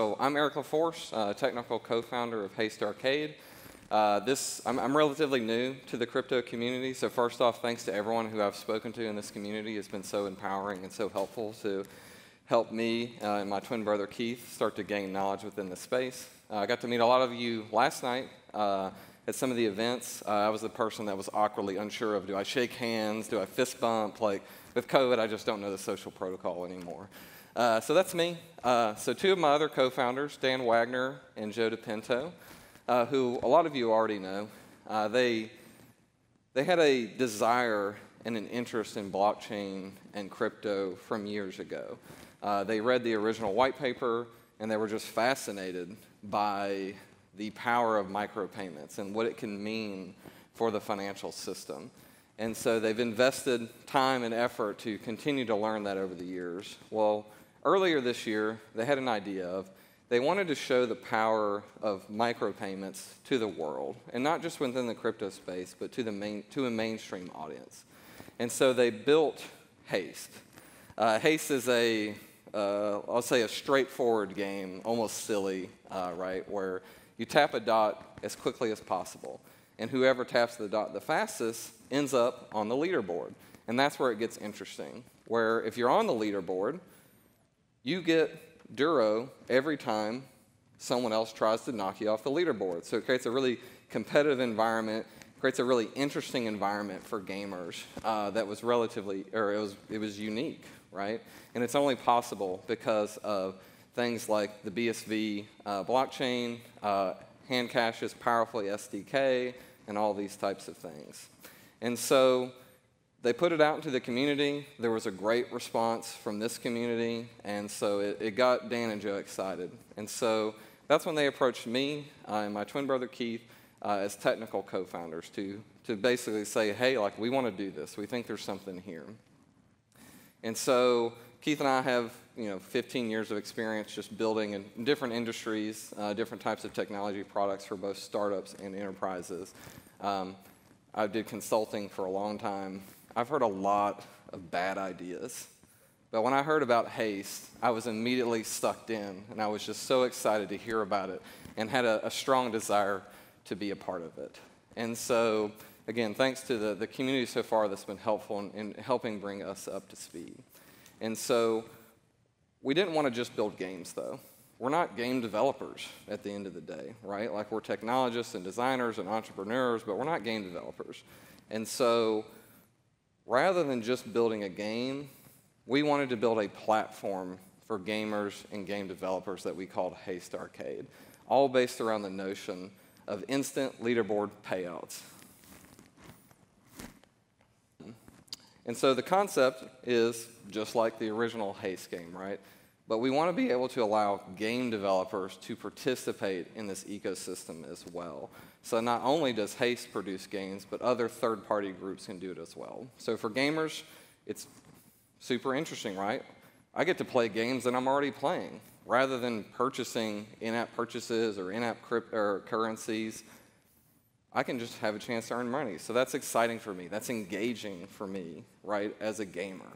So I'm Eric LaForce, technical co-founder of Haste Arcade. I'm relatively new to the crypto community, so first off, thanks to everyone who I've spoken to in this community. It's been so empowering and so helpful to help me and my twin brother Keith start to gain knowledge within the space. I got to meet a lot of you last night at some of the events. I was the person that was awkwardly unsure of, do I shake hands, do I fist bump? Like, with COVID, I just don't know the social protocol anymore. So that's me. So two of my other co-founders, Dan Wagner and Joe DePinto, who a lot of you already know, they had a desire and an interest in blockchain and crypto from years ago. They read the original white paper, and they were just fascinated by the power of micropayments and what it can mean for the financial system. And so they've invested time and effort to continue to learn that over the years. Well, earlier this year, they had an idea of they wanted to show the power of micropayments to the world, and not just within the crypto space, but to a mainstream audience. And so they built Haste. Haste is I'll say a straightforward game, almost silly, right, where you tap a dot as quickly as possible, and whoever taps the dot the fastest ends up on the leaderboard. And that's where it gets interesting, where if you're on the leaderboard, you get Duro every time someone else tries to knock you off the leaderboard. So it creates a really competitive environment, creates a really interesting environment for gamers that was it was unique, right? And it's only possible because of things like the BSV Blockchain, HandCash's powerful SDK, and all these types of things. And so they put it out into the community. There was a great response from this community, and so it got Dan and Joe excited. And so that's when they approached me and my twin brother Keith as technical co-founders to basically say, hey, like, we want to do this. We think there's something here. And so Keith and I have 15 years of experience just building in different industries, different types of technology products for both startups and enterprises. I did consulting for a long time. I've heard a lot of bad ideas, but when I heard about Haste, I was immediately sucked in, and I was just so excited to hear about it and had a strong desire to be a part of it. And so, again, thanks to the community so far that's been helpful in helping bring us up to speed. And so we didn't want to just build games, though. We're not game developers at the end of the day, right? Like, we're technologists and designers and entrepreneurs, but we're not game developers. And so rather than just building a game, we wanted to build a platform for gamers and game developers that we called Haste Arcade, all based around the notion of instant leaderboard payouts. And so the concept is just like the original Haste game, right? But we want to be able to allow game developers to participate in this ecosystem as well. So not only does Haste produce games, but other third-party groups can do it as well. So for gamers, it's super interesting, right? I get to play games that I'm already playing. Rather than purchasing in-app purchases or in-app currencies, I can just have a chance to earn money. So that's exciting for me. That's engaging for me, right, as a gamer.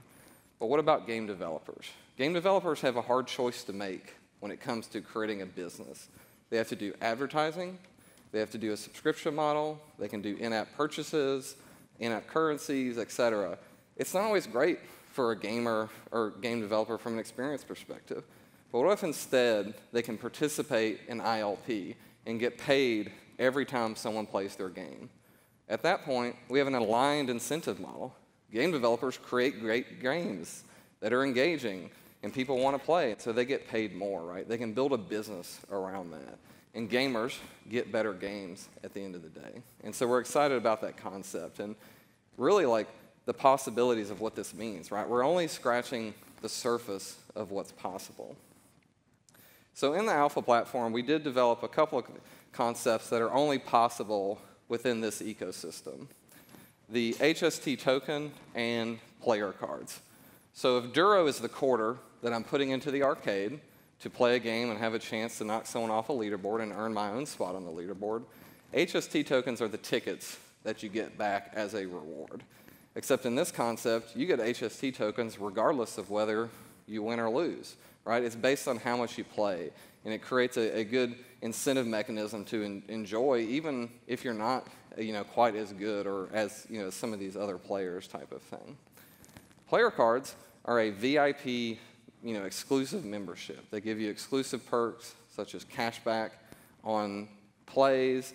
But what about game developers? Game developers have a hard choice to make when it comes to creating a business. They have to do advertising. They have to do a subscription model. They can do in-app purchases, in-app currencies, etc. It's not always great for a gamer or game developer from an experience perspective. But what if instead they can participate in ILP and get paid every time someone plays their game? At that point, we have an aligned incentive model. Game developers create great games that are engaging and people want to play, so they get paid more, right? They can build a business around that. And gamers get better games at the end of the day. And so we're excited about that concept and really like the possibilities of what this means, right? We're only scratching the surface of what's possible. So in the alpha platform, we did develop a couple of concepts that are only possible within this ecosystem: the HST token and player cards. So if Duro is the quarter that I'm putting into the arcade to play a game and have a chance to knock someone off a leaderboard and earn my own spot on the leaderboard, HST tokens are the tickets that you get back as a reward. Except in this concept, you get HST tokens regardless of whether you win or lose, right? It's based on how much you play, and it creates a good incentive mechanism to enjoy, even if you're not, quite as good or as, some of these other players type of thing. Player cards are a VIP, exclusive membership. They give you exclusive perks such as cashback on plays,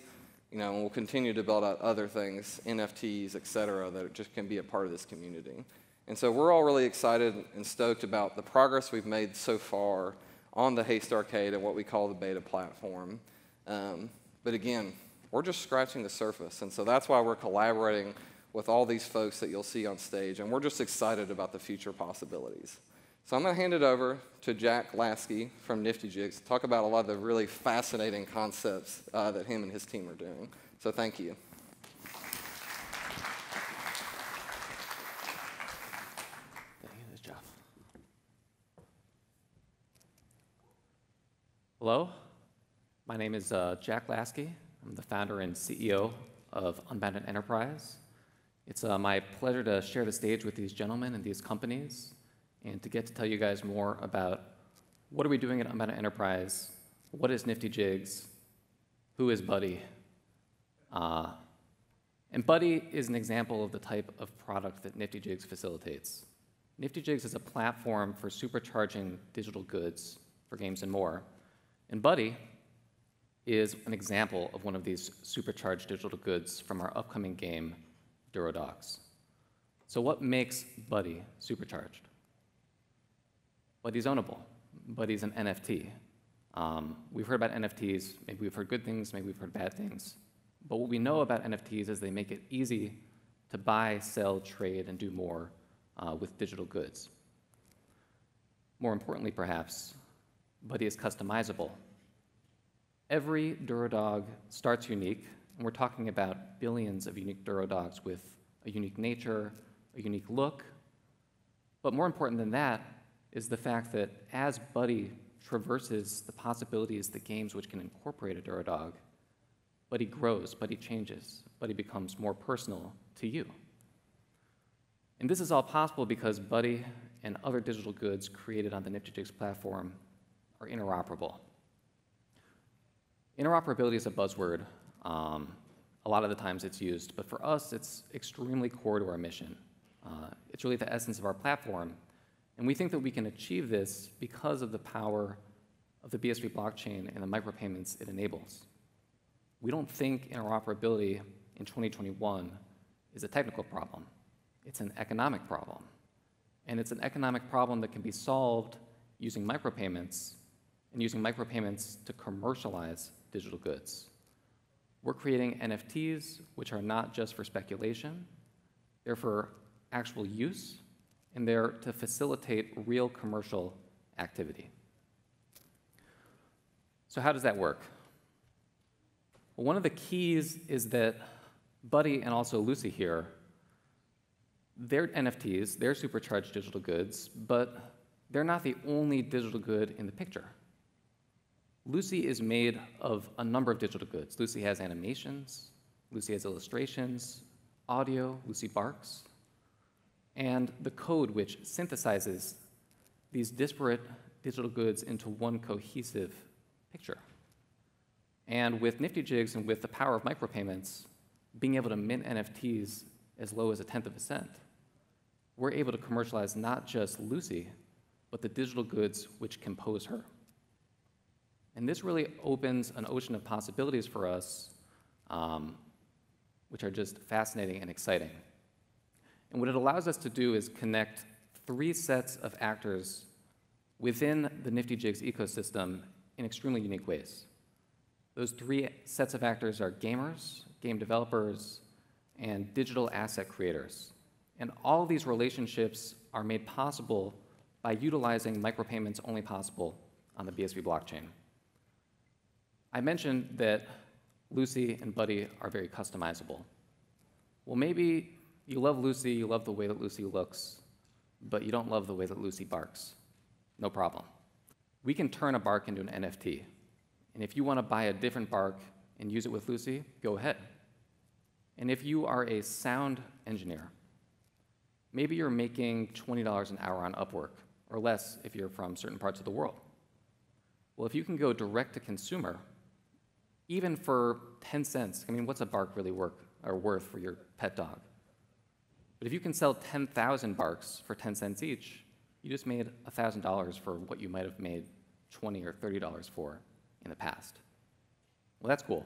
and we'll continue to build out other things, NFTs, et cetera, that just can be a part of this community. And so we're all really excited and stoked about the progress we've made so far on the Haste Arcade and what we call the beta platform. But again, we're just scratching the surface, and so that's why we're collaborating with all these folks that you'll see on stage, and we're just excited about the future possibilities. So I'm going to hand it over to Jack LASKEY from NFTY Jigs to talk about a lot of the really fascinating concepts that him and his team are doing. So thank you. Hello, my name is Jack LASKEY. I'm the founder and CEO of Unbounded Enterprise. It's my pleasure to share the stage with these gentlemen and these companies and to get to tell you guys more about what are we doing at Unbounded Enterprise, what is NFTY Jigs, who is Buddy. And Buddy is an example of the type of product that NFTY Jigs facilitates. NFTY Jigs is a platform for supercharging digital goods for games and more. And Buddy is an example of one of these supercharged digital goods from our upcoming game, Durodogs. So what makes Buddy supercharged? Buddy's ownable. Buddy's an NFT. We've heard about NFTs. Maybe we've heard good things, maybe we've heard bad things. But what we know about NFTs is they make it easy to buy, sell, trade, and do more with digital goods. More importantly, perhaps, Buddy is customizable. Every Durodog starts unique, and we're talking about billions of unique Durodogs with a unique nature, a unique look. But more important than that is the fact that as Buddy traverses the possibilities, the games which can incorporate a Durodog, Buddy grows, Buddy changes, Buddy becomes more personal to you. And this is all possible because Buddy and other digital goods created on the NFTY Jigs platform are interoperable. Interoperability is a buzzword. A lot of the times it's used, but for us, it's extremely core to our mission. It's really the essence of our platform, and we think that we can achieve this because of the power of the BSV blockchain and the micropayments it enables. We don't think interoperability in 2021 is a technical problem. It's an economic problem, and it's an economic problem that can be solved using micropayments and using micropayments to commercialize digital goods. We're creating NFTs, which are not just for speculation, they're for actual use, and they're to facilitate real commercial activity. So how does that work? Well, one of the keys is that Buddy and also Lucy here, they're NFTs, they're supercharged digital goods, but they're not the only digital good in the picture. Lucy is made of a number of digital goods. Lucy has animations, Lucy has illustrations, audio, Lucy barks, and the code which synthesizes these disparate digital goods into one cohesive picture. And with NFTY Jigs and with the power of micropayments, being able to mint NFTs as low as 1/10 of a cent, we're able to commercialize not just Lucy, but the digital goods which compose her. And this really opens an ocean of possibilities for us, which are just fascinating and exciting. And what it allows us to do is connect 3 sets of actors within the NFTY Jigs ecosystem in extremely unique ways. Those 3 sets of actors are gamers, game developers, and digital asset creators. And all these relationships are made possible by utilizing micropayments only possible on the BSV blockchain. I mentioned that Lucy and Buddy are very customizable. Well, maybe you love Lucy, you love the way that Lucy looks, but you don't love the way that Lucy barks. No problem. We can turn a bark into an NFT. And if you want to buy a different bark and use it with Lucy, go ahead. And if you are a sound engineer, maybe you're making $20 an hour on Upwork, or less if you're from certain parts of the world. Well, if you can go direct to consumer, even for 10 cents, I mean, what's a bark really worth for your pet dog? But if you can sell 10,000 barks for 10 cents each, you just made $1,000 for what you might have made $20 or $30 for in the past. Well, that's cool.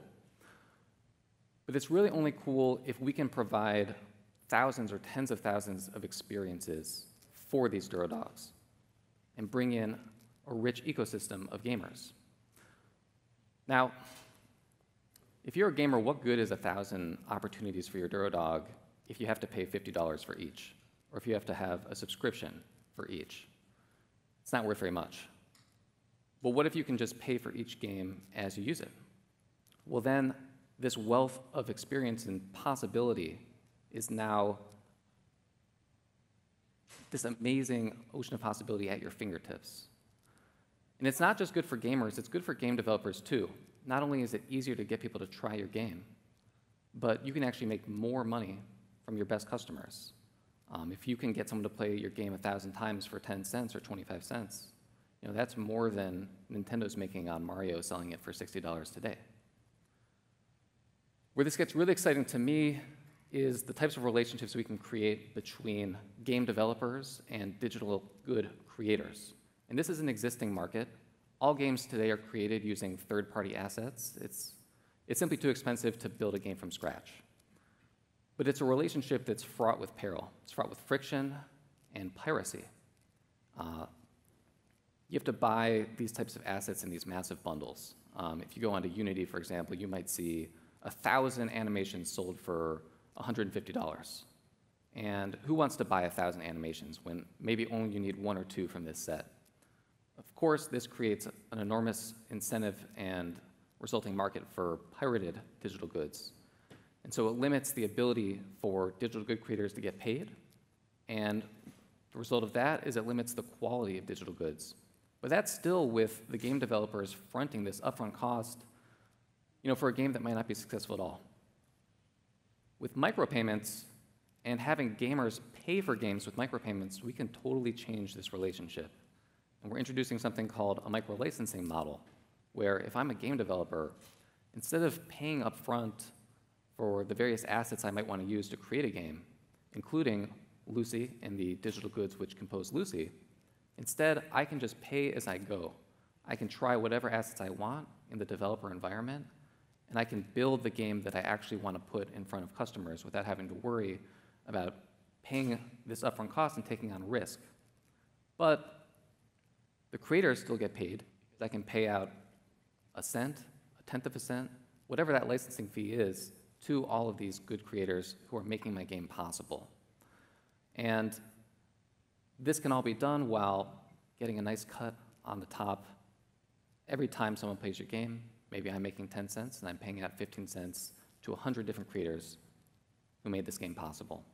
But it's really only cool if we can provide thousands or tens of thousands of experiences for these Duro dogs and bring in a rich ecosystem of gamers. Now, if you're a gamer, what good is 1,000 opportunities for your Duro dog if you have to pay $50 for each, or if you have to have a subscription for each? It's not worth very much. But what if you can just pay for each game as you use it? Well, then this wealth of experience and possibility is now this amazing ocean of possibility at your fingertips. And it's not just good for gamers, it's good for game developers too. Not only is it easier to get people to try your game, but you can actually make more money from your best customers. If you can get someone to play your game 1,000 times for 10 cents or 25 cents, that's more than Nintendo's making on Mario selling it for $60 today. Where this gets really exciting to me is the types of relationships we can create between game developers and digital good creators. And this is an existing market. All games today are created using third-party assets. It's simply too expensive to build a game from scratch. But it's a relationship that's fraught with peril. It's fraught with friction and piracy. You have to buy these types of assets in these massive bundles. If you go onto Unity, for example, you might see 1,000 animations sold for $150. And who wants to buy 1,000 animations when maybe only you need one or two from this set? Of course, this creates an enormous incentive and resulting market for pirated digital goods. And so it limits the ability for digital good creators to get paid. And the result of that is it limits the quality of digital goods. But that's still with the game developers fronting this upfront cost, for a game that might not be successful at all. With micropayments and having gamers pay for games with micropayments, we can totally change this relationship. And we're introducing something called a micro-licensing model, where if I'm a game developer, instead of paying upfront for the various assets I might want to use to create a game, including Lucy and the digital goods which compose Lucy, instead, I can just pay as I go. I can try whatever assets I want in the developer environment, and I can build the game that I actually want to put in front of customers without having to worry about paying this upfront cost and taking on risk. But the creators still get paid because I can pay out a cent, a tenth of a cent, whatever that licensing fee is, to all of these good creators who are making my game possible. And this can all be done while getting a nice cut on the top. Every time someone plays your game, maybe I'm making 10 cents and I'm paying out 15 cents to 100 different creators who made this game possible.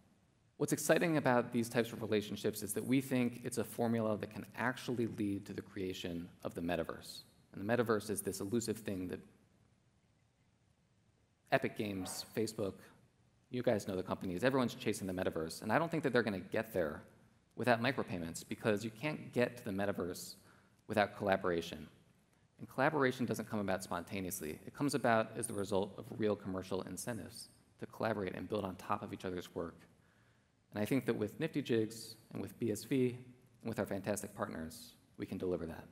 What's exciting about these types of relationships is that we think it's a formula that can actually lead to the creation of the metaverse. And the metaverse is this elusive thing that Epic Games, Facebook, you guys know the companies, everyone's chasing the metaverse. And I don't think that they're going to get there without micropayments, because you can't get to the metaverse without collaboration. And collaboration doesn't come about spontaneously. It comes about as the result of real commercial incentives to collaborate and build on top of each other's work. And I think that with NFTY Jigs and with BSV and with our fantastic partners, we can deliver that.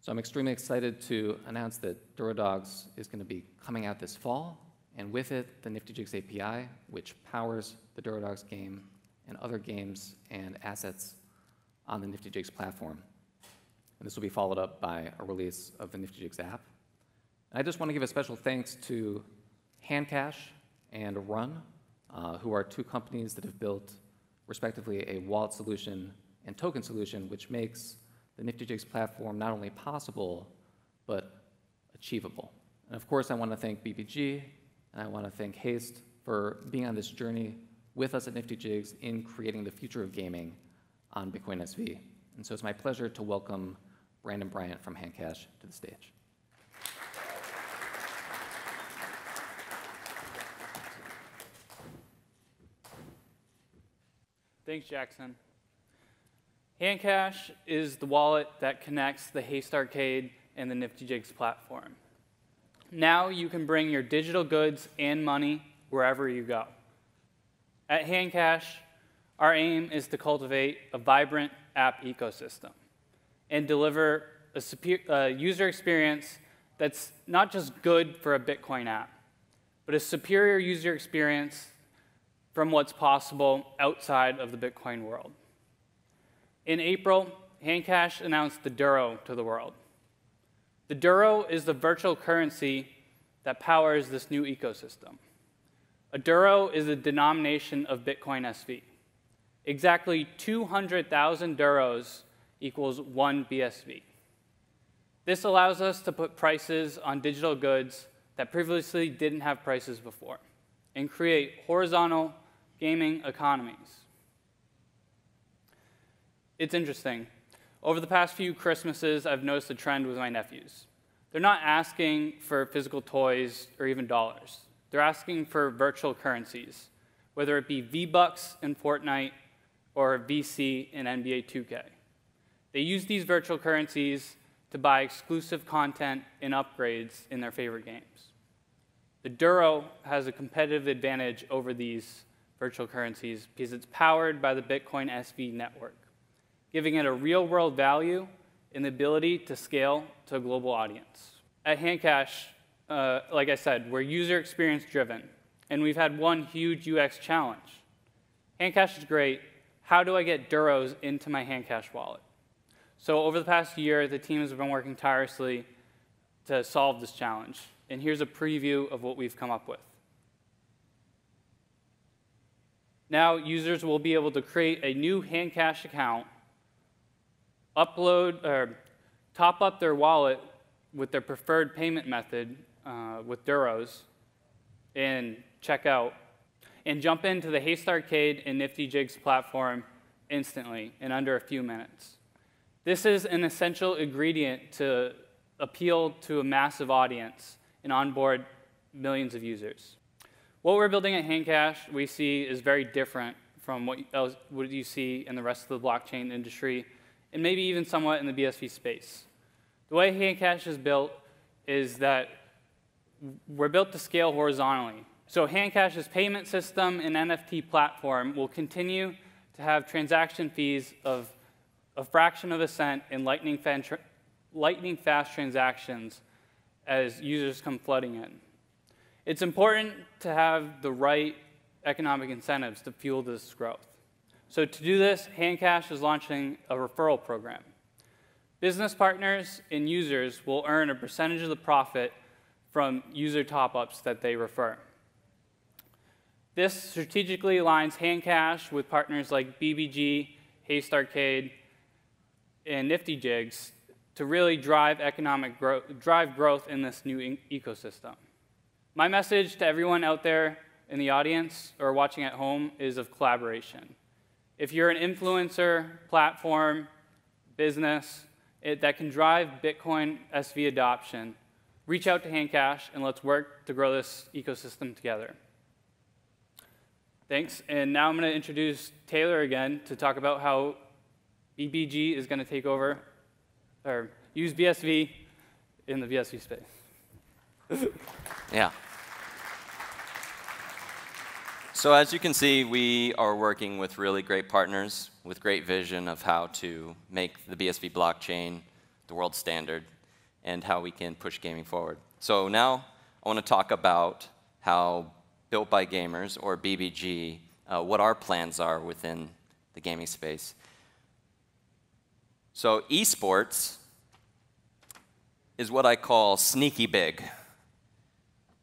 So I'm extremely excited to announce that Duro Dogs is going to be coming out this fall, and with it, the NFTY Jigs API, which powers the Duro Dogs game and other games and assets on the NFTY Jigs platform. And this will be followed up by a release of the NFTY Jigs app. And I just want to give a special thanks to HandCash and Run, who are two companies that have built, respectively, a wallet solution and token solution, which makes the NFTY Jigs platform not only possible, but achievable. And of course, I want to thank BBG, and I want to thank Haste for being on this journey with us at NFTY Jigs in creating the future of gaming on Bitcoin SV. And so it's my pleasure to welcome Brandon Bryant from HandCash to the stage. Thanks, Jackson. HandCash is the wallet that connects the Haste Arcade and the NFTY Jigs platform. Now you can bring your digital goods and money wherever you go. At HandCash, our aim is to cultivate a vibrant app ecosystem and deliver a user experience that's not just good for a Bitcoin app, but a superior user experience from what's possible outside of the Bitcoin world. In April, HandCash announced the Duro to the world. The Duro is the virtual currency that powers this new ecosystem. A Duro is a denomination of Bitcoin SV. Exactly 200,000 Duros equals 1 BSV. This allows us to put prices on digital goods that previously didn't have prices before and create horizontal gaming economies. It's interesting. Over the past few Christmases, I've noticed a trend with my nephews. They're not asking for physical toys or even dollars. They're asking for virtual currencies, whether it be V-Bucks in Fortnite or VC in NBA 2K. They use these virtual currencies to buy exclusive content and upgrades in their favorite games. The Duro has a competitive advantage over these virtual currencies because it's powered by the Bitcoin SV network, giving it a real-world value and the ability to scale to a global audience. At HandCash, like I said, we're user experience driven, and we've had one huge UX challenge. HandCash is great. How do I get Duros into my HandCash wallet? So over the past year, the team has been working tirelessly to solve this challenge. And here's a preview of what we've come up with. Now users will be able to create a new HandCash account, upload or top up their wallet with their preferred payment method with Duros, and check out, and jump into the Haste Arcade and NFTY Jigs platform instantly in under a few minutes. This is an essential ingredient to appeal to a massive audience and onboard millions of users. What we're building at HandCash we see is very different from what you see in the rest of the blockchain industry, and maybe even somewhat in the BSV space. The way HandCash is built is that we're built to scale horizontally. So HandCash's payment system and NFT platform will continue to have transaction fees of a fraction of a cent in lightning fast transactions as users come flooding in. It's important to have the right economic incentives to fuel this growth. So to do this, HandCash is launching a referral program. Business partners and users will earn a percentage of the profit from user top-ups that they refer. This strategically aligns HandCash with partners like BBG, Haste Arcade, and NFTY Jigs to really drive growth in this new ecosystem. My message to everyone out there in the audience or watching at home is of collaboration. If you're an influencer, platform, business that can drive Bitcoin SV adoption, reach out to HandCash and let's work to grow this ecosystem together. Thanks, and now I'm going to introduce Taylor again to talk about how BBG is going to take over, or use BSV in the BSV space. Yeah. So as you can see, we are working with really great partners with great vision of how to make the BSV blockchain the world standard and how we can push gaming forward. So now I want to talk about how Built by Gamers, or BBG, what our plans are within the gaming space. So esports is what I call sneaky big.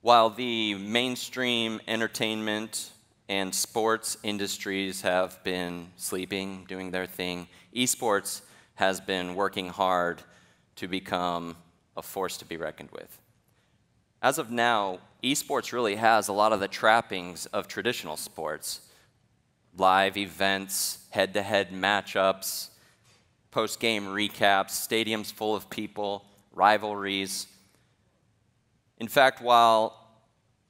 While the mainstream entertainment and sports industries have been sleeping, doing their thing, esports has been working hard to become a force to be reckoned with. As of now, esports really has a lot of the trappings of traditional sports. Live events, head-to-head matchups, post-game recaps, stadiums full of people, rivalries. In fact, while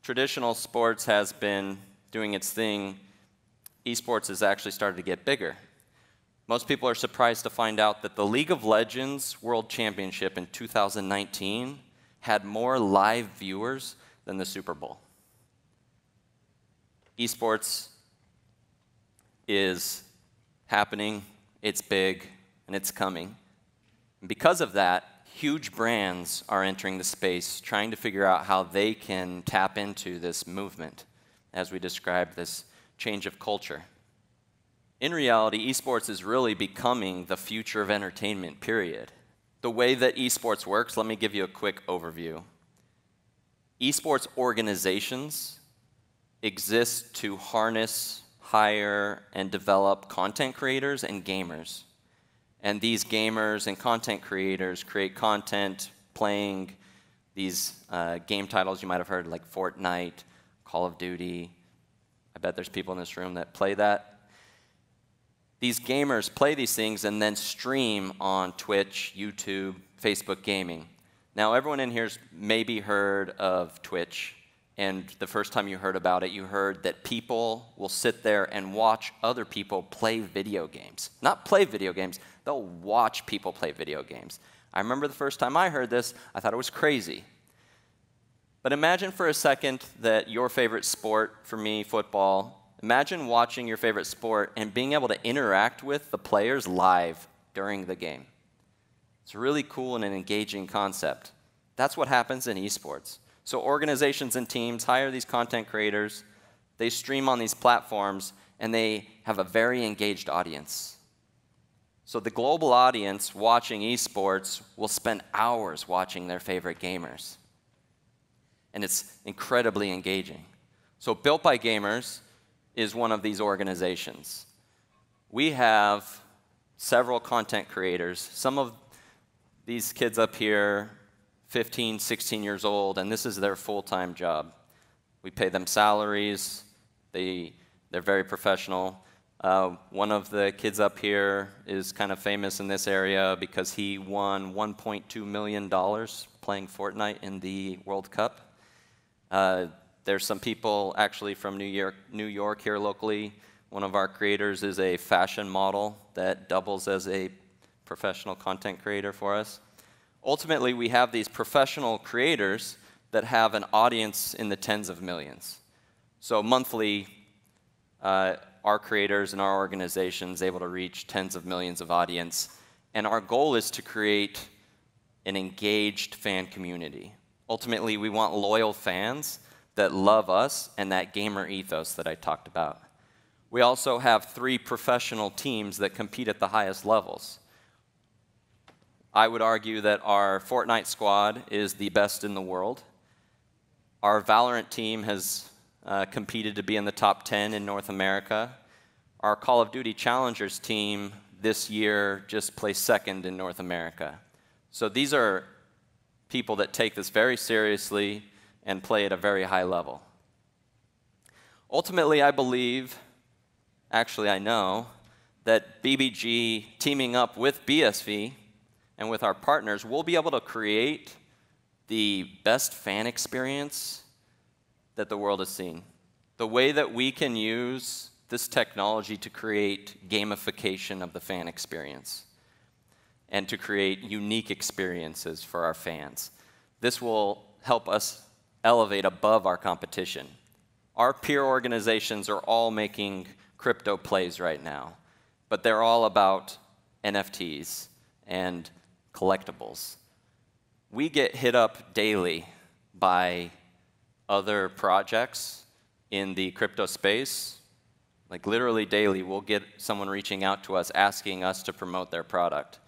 traditional sports has been doing its thing, esports has actually started to get bigger. Most people are surprised to find out that the League of Legends World Championship in 2019 had more live viewers than the Super Bowl. Esports is happening, it's big, and it's coming. And because of that, huge brands are entering the space, trying to figure out how they can tap into this movement, as we described, this change of culture. In reality, esports is really becoming the future of entertainment, period. The way that esports works, let me give you a quick overview. Esports organizations exist to harness, hire, and develop content creators and gamers. And these gamers and content creators create content playing these game titles you might have heard, like Fortnite, Call of Duty. I bet there's people in this room that play that. These gamers play these things and then stream on Twitch, YouTube, Facebook gaming. Now, everyone in here's maybe heard of Twitch, and the first time you heard about it, you heard that people will sit there and watch other people play video games. Not play video games, they'll watch people play video games. I remember the first time I heard this, I thought it was crazy. But imagine for a second that your favorite sport, for me, football, imagine watching your favorite sport and being able to interact with the players live during the game. It's a really cool and an engaging concept. That's what happens in esports. So organizations and teams hire these content creators, they stream on these platforms, and they have a very engaged audience. So the global audience watching esports will spend hours watching their favorite gamers. And it's incredibly engaging. So Built by Gamers is one of these organizations. We have several content creators. Some of these kids up here, 15, 16 years old, and this is their full-time job. We pay them salaries. They're very professional. One of the kids up here is kind of famous in this area because he won $1.2 million playing Fortnite in the World Cup. There's some people actually from New York here locally. One of our creators is a fashion model that doubles as a professional content creator for us. Ultimately, we have these professional creators that have an audience in the tens of millions. So monthly, our creators and our organizations able to reach tens of millions of audience. And our goal is to create an engaged fan community. Ultimately, we want loyal fans that love us and that gamer ethos that I talked about. We also have 3 professional teams that compete at the highest levels. I would argue that our Fortnite squad is the best in the world. Our Valorant team has competed to be in the top 10 in North America. Our Call of Duty Challengers team this year just placed 2nd in North America. So these are people that take this very seriously and play at a very high level. Ultimately, I believe, actually I know, that BBG teaming up with BSV and with our partners will be able to create the best fan experience that the world has seen. The way that we can use this technology to create gamification of the fan experience and to create unique experiences for our fans. This will help us elevate above our competition. Our peer organizations are all making crypto plays right now, but they're all about NFTs and collectibles. We get hit up daily by other projects in the crypto space. Like literally daily, we'll get someone reaching out to us asking us to promote their product.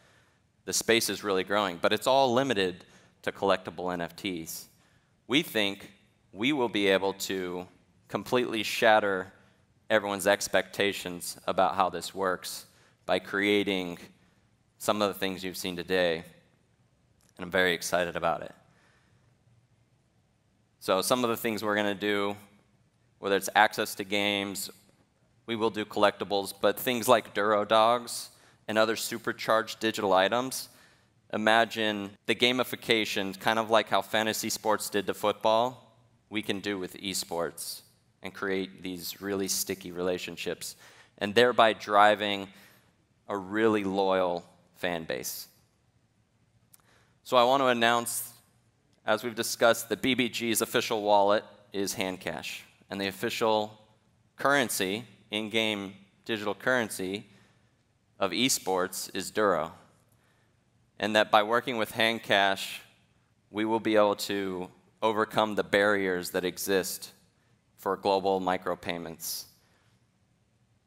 The space is really growing, but it's all limited to collectible NFTs. We think we will be able to completely shatter everyone's expectations about how this works by creating some of the things you've seen today, and I'm very excited about it. So some of the things we're going to do, whether it's access to games, we will do collectibles, but things like Duro Dogs and other supercharged digital items, imagine the gamification, kind of like how fantasy sports did to football, we can do with esports and create these really sticky relationships, and thereby driving a really loyal fan base. So I want to announce, as we've discussed, that BBG's official wallet is HandCash, and the official currency, in-game digital currency of esports is Duro. And that by working with HandCash, we will be able to overcome the barriers that exist for global micropayments.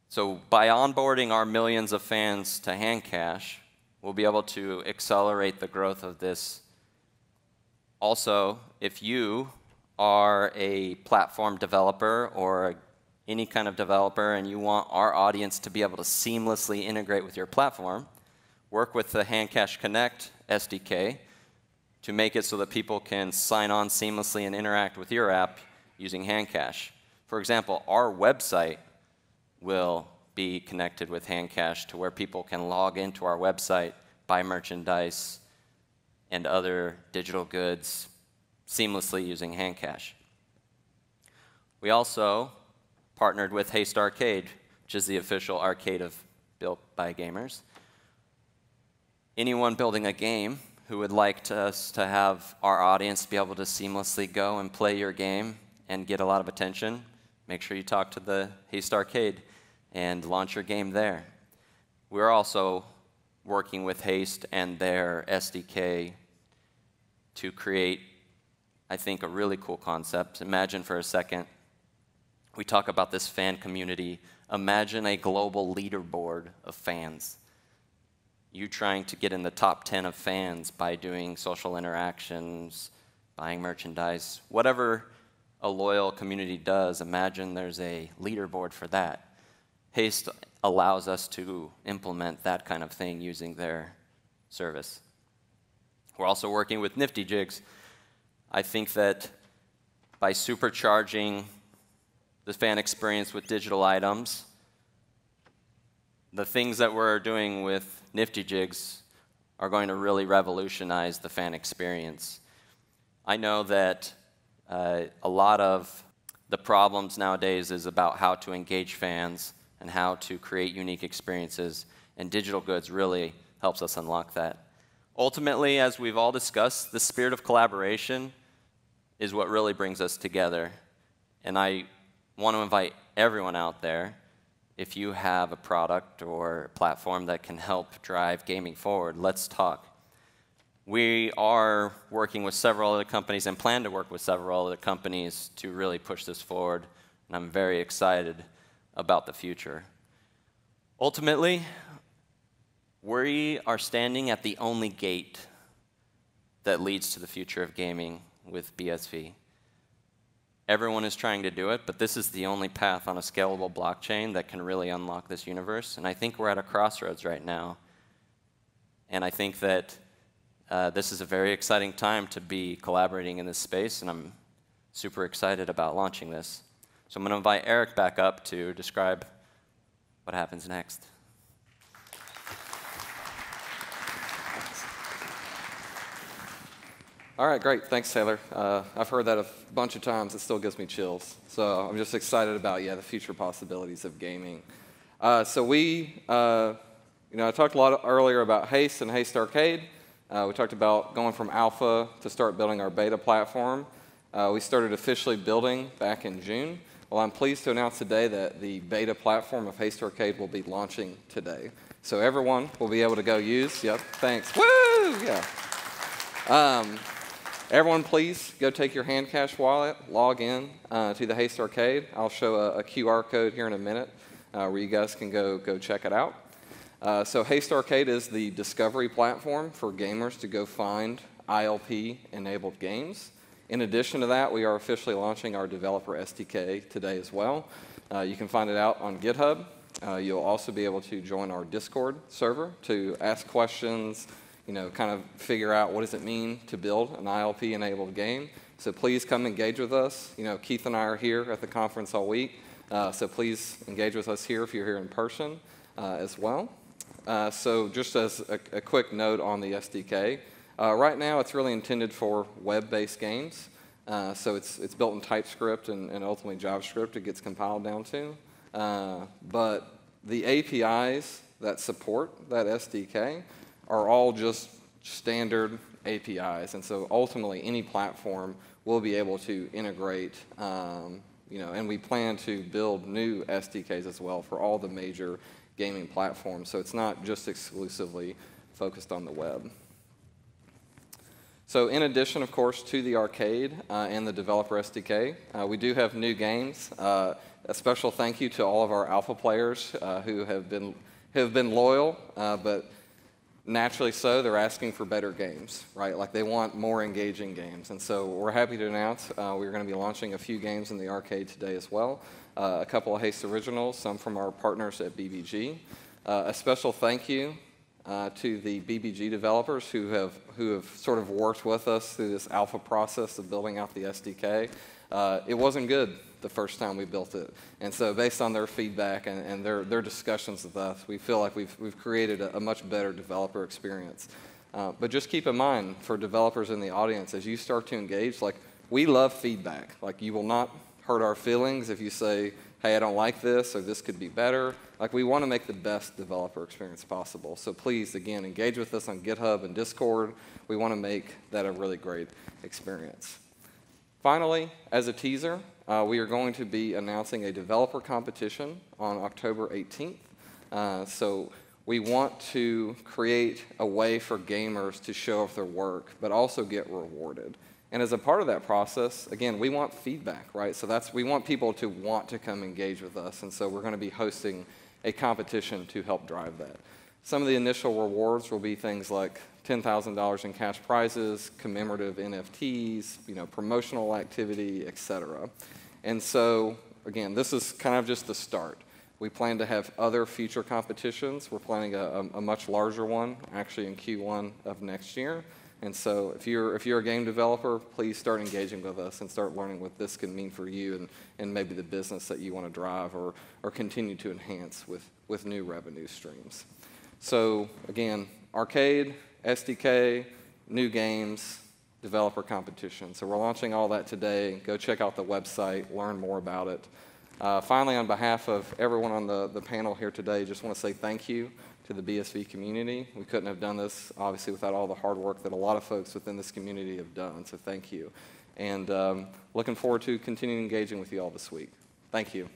So by onboarding our millions of fans to HandCash, we'll be able to accelerate the growth of this. Also, if you are a platform developer or any kind of developer and you want our audience to be able to seamlessly integrate with your platform, work with the HandCash Connect SDK to make it so that people can sign on seamlessly and interact with your app using HandCash. For example, our website will be connected with HandCash to where people can log into our website, buy merchandise, and other digital goods seamlessly using HandCash. We also partnered with Haste Arcade, which is the official arcade built by gamers. Anyone building a game who would like us to have our audience be able to seamlessly go and play your game and get a lot of attention, make sure you talk to the Haste Arcade and launch your game there. We're also working with Haste and their SDK to create, I think, a really cool concept. Imagine for a second, we talk about this fan community. Imagine a global leaderboard of fans. You trying to get in the top 10 of fans by doing social interactions, buying merchandise, whatever a loyal community does, imagine there's a leaderboard for that. Haste allows us to implement that kind of thing using their service. We're also working with NFTY Jigs. I think that by supercharging the fan experience with digital items, the things that we're doing with NFTY Jigs are going to really revolutionize the fan experience. I know that a lot of the problems nowadays is about how to engage fans and how to create unique experiences, and digital goods really helps us unlock that. Ultimately, as we've all discussed, the spirit of collaboration is what really brings us together. And I want to invite everyone out there, if you have a product or platform that can help drive gaming forward, let's talk. We are working with several other companies and plan to work with several other companies to really push this forward, and I'm very excited about the future. Ultimately, we are standing at the only gate that leads to the future of gaming with BSV. Everyone is trying to do it, but this is the only path on a scalable blockchain that can really unlock this universe, and I think we're at a crossroads right now. And I think that this is a very exciting time to be collaborating in this space, and I'm super excited about launching this. So I'm going to invite Eric back up to describe what happens next. All right, great. Thanks, Taylor. I've heard that a bunch of times. It still gives me chills. So I'm just excited about, the future possibilities of gaming. I talked a lot earlier about Haste and Haste Arcade. We talked about going from alpha to start building our beta platform. We started officially building back in June. Well, I'm pleased to announce today that the beta platform of Haste Arcade will be launching today. So everyone will be able to go use. Yep, thanks. Woo! Yeah. Everyone, please go take your HandCash wallet, log in to the Haste Arcade. I'll show a QR code here in a minute where you guys can go check it out. So Haste Arcade is the discovery platform for gamers to go find ILP-enabled games. In addition to that, we are officially launching our developer SDK today as well. You can find it out on GitHub. You'll also be able to join our Discord server to ask questions, kind of figure out what does it mean to build an ILP-enabled game. So please come engage with us. Keith and I are here at the conference all week, so please engage with us here if you're here in person as well. So just as a quick note on the SDK, right now it's really intended for web-based games. So it's built in TypeScript and ultimately JavaScript it gets compiled down to. But the APIs that support that SDK are all just standard APIs. And so ultimately, any platform will be able to integrate, and we plan to build new SDKs as well for all the major gaming platforms. So it's not just exclusively focused on the web. So in addition, of course, to the arcade and the developer SDK, we do have new games. A special thank you to all of our alpha players who have been loyal, but naturally so, they're asking for better games, right? Like they want more engaging games. And so we're happy to announce we're going to be launching a few games in the arcade today as well. A couple of Haste originals, some from our partners at BBG. A special thank you to the BBG developers who have sort of worked with us through this alpha process of building out the SDK. It wasn't good the first time we built it. And so based on their feedback and their discussions with us, we feel like we've created a much better developer experience. But just keep in mind, for developers in the audience, as you start to engage, like, we love feedback. Like, you will not hurt our feelings if you say, hey, I don't like this, or this could be better. Like, we want to make the best developer experience possible. So please, again, engage with us on GitHub and Discord. We want to make that a really great experience. Finally, as a teaser, we are going to be announcing a developer competition on October 18th. So we want to create a way for gamers to show off their work, but also get rewarded. And as a part of that process, again, we want feedback, right? So we want people to want to come engage with us. And so we're going to be hosting a competition to help drive that. Some of the initial rewards will be things like $10,000 in cash prizes, commemorative NFTs, promotional activity, etc. And so, again, this is kind of just the start. We plan to have other future competitions. We're planning a much larger one, actually in Q1 of next year. And so if you're a game developer, please start engaging with us and start learning what this can mean for you and maybe the business that you want to drive or continue to enhance with new revenue streams. So again, arcade, SDK, new games, developer competition. So we're launching all that today. Go check out the website, learn more about it. Finally, on behalf of everyone on the panel here today, just want to say thank you to the BSV community. We couldn't have done this, obviously, without all the hard work that a lot of folks within this community have done, so thank you. And looking forward to continuing engaging with you all this week. Thank you.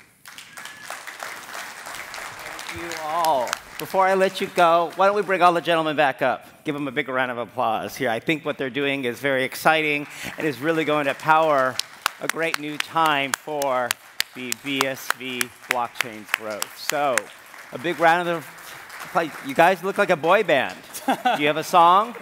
Thank you all. Before I let you go, why don't we bring all the gentlemen back up? Give them a big round of applause here. I think what they're doing is very exciting and is really going to power a great new time for the BSV blockchain's growth. So, a big round of applause. You guys look like a boy band. Do you have a song?